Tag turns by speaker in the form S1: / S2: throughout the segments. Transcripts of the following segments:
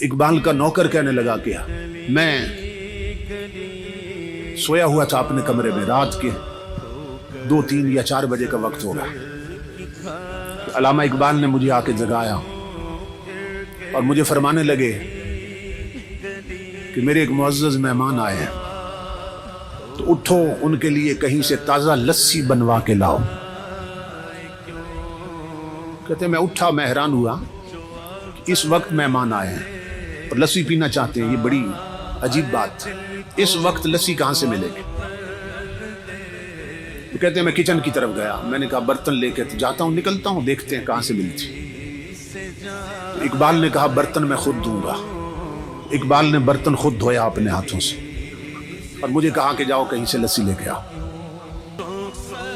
S1: इकबाल का नौकर कहने लगा कि मैं सोया हुआ था अपने कमरे में, रात के 2, 3 या 4 बजे का वक्त होगा। अल्लामा इकबाल ने मुझे आके जगाया और मुझे फरमाने लगे कि मेरे एक मुअज़्ज़ज़ मेहमान आए हैं, तो उठो उनके लिए कहीं से ताज़ा लस्सी बनवा के लाओ। कहते मैं उठा, मैं हैरान हुआ कि इस वक्त मेहमान आए हैं और लस्सी पीना चाहते हैं, ये बड़ी अजीब बात है। इस वक्त लस्सी कहाँ से मिलेगी? तो कहते हैं मैं किचन की तरफ गया, मैंने कहा बर्तन लेके तो जाता हूँ, निकलता हूँ, देखते हैं कहाँ से मिलती। तो इकबाल ने कहा बर्तन मैं खुद दूंगा। इकबाल ने बर्तन खुद धोया अपने हाथों से और मुझे कहा कि जाओ कहीं से लस्सी लेके आओ।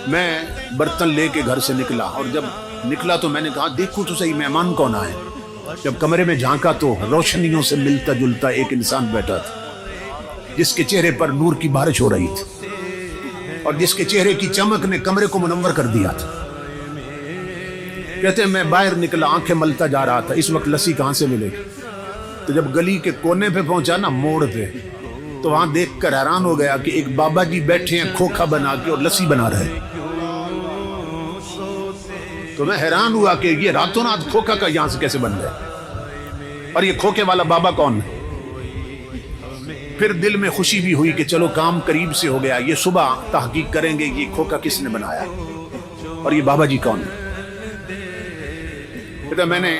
S1: मैं बर्तन लेके घर से निकला और जब निकला तो मैंने कहा देखो तो सही मेहमान कौन आए। जब कमरे में झांका तो रोशनियों से मिलता जुलता एक इंसान बैठा था, जिसके चेहरे पर नूर की बारिश हो रही थी और जिसके चेहरे की चमक ने कमरे को मुनव्वर कर दिया था। कहते हैं मैं बाहर निकला, आंखें मलता जा रहा था, इस वक्त लस्सी कहां से मिलेगी। तो जब गली के कोने पे पहुंचा ना, मोड़ पे, तो वहां देखकर हैरान हो गया कि एक बाबा जी बैठे हैं खोखा बना के और लस्सी बना रहे हैं। तो मैं हैरान हुआ कि ये रातों रात खोखा का यहां से कैसे बन गया और ये खोखे वाला बाबा कौन है। फिर दिल में खुशी भी हुई कि चलो काम करीब से हो गया, ये सुबह तहकीक करेंगे ये खोखा किसने बनाया और ये बाबा जी कौन है। तो मैंने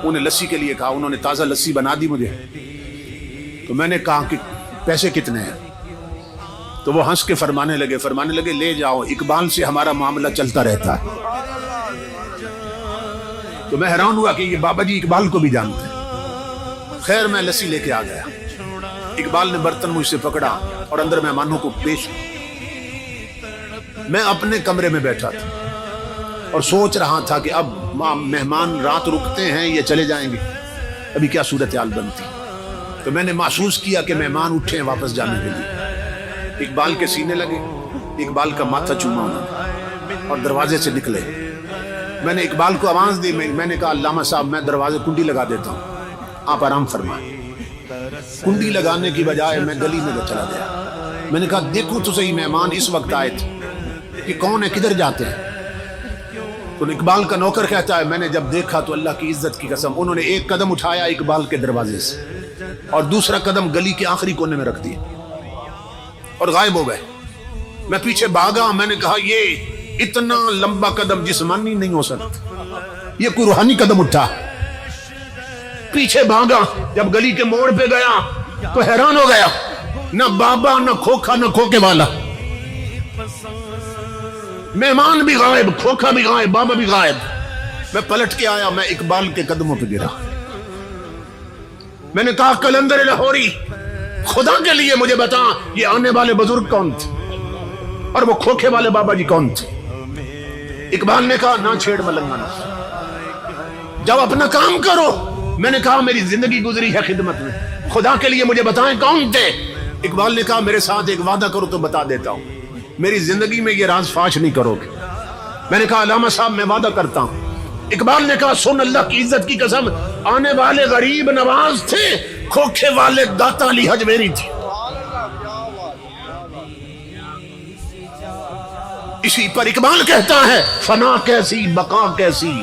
S1: उन्हें लस्सी के लिए कहा, उन्होंने ताज़ा लस्सी बना दी मुझे। तो मैंने कहा कि पैसे कितने हैं? तो वो हंस के फरमाने लगे ले जाओ, इकबाल से हमारा मामला चलता रहता है। तो मैं हैरान हुआ कि ये बाबा जी इकबाल को भी जानते हैं। खैर मैं लस्सी लेके आ गया। इकबाल ने बर्तन मुझसे पकड़ा और अंदर मेहमानों को पेश। मैं अपने कमरे में बैठा था और सोच रहा था कि अब मेहमान रात रुकते हैं या चले जाएंगे, अभी क्या सूरत हाल बनती। तो मैंने महसूस किया कि मेहमान उठे हैं वापस जाने के लिए। इकबाल के सीने लगे, इकबाल का माथा चूमा उन्होंने और दरवाजे से निकले। मैंने इकबाल को आवाज दी, मैंने कहा अल्लामा साहब मैं दरवाजे कुंडी लगा देता हूँ, आप आराम फरमाएं। कुंडी लगाने की बजाय मैं गली में चला गया। मैंने कहा देखो तो सही मेहमान इस वक्त आए थे कि कौन है, किधर जाते हैं। तो इकबाल का नौकर कहता है मैंने जब देखा तो अल्लाह की इज्जत की कसम उन्होंने एक कदम उठाया इकबाल के दरवाजे से और दूसरा कदम गली के आखिरी कोने में रख दिया और गायब हो गए। मैं पीछे भागा, मैंने कहा ये इतना लंबा कदम जिस्मानी नहीं हो सकता, ये कोई रूहानी कदम उठा। पीछे भागा, जब गली के मोड़ पे गया तो हैरान हो गया, न बाबा न खोखा न खोखे वाला, मेहमान भी गायब, खोखा भी गायब, बाबा भी गायब। मैं पलट के आया, मैं इकबाल के कदमों पे गिरा। मैंने कहा कलंदर लाहौरी खुदा के लिए मुझे बता ये आने वाले बुजुर्ग कौन थे और वो खोखे वाले बाबा जी कौन थे। इकबाल ने कहा ना छेड़ मलंगना, जब अपना काम करो। मैंने कहा मेरी जिंदगी गुजरी है खिदमत में, खुदा के लिए मुझे बताएं कौन थे। इकबाल ने कहा मेरे साथ एक वादा करो तो बता देता हूं, मेरी जिंदगी में ये राज फाश नहीं करोगे। मैंने कहा अल्लामा साहब मैं वादा करता हूं। इकबाल ने कहा सुन अल्लाह की इज्जत की कसम, आने वाले गरीब नवाज थे, खोखे वाले दाता अली हजवेरी थी। इसी पर इकबाल कहता है फना कैसी बका कैसी,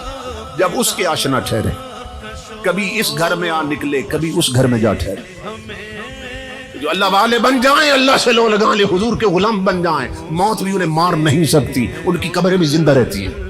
S1: जब उसके आशना ठहरे, कभी इस घर में आ निकले कभी उस घर में जा ठहरे। जो अल्लाह वाले बन जाएं, अल्लाह से लो लगा ले, हुजूर के गुलाम बन जाएं, मौत भी उन्हें मार नहीं सकती, उनकी कब्रें भी जिंदा रहती हैं।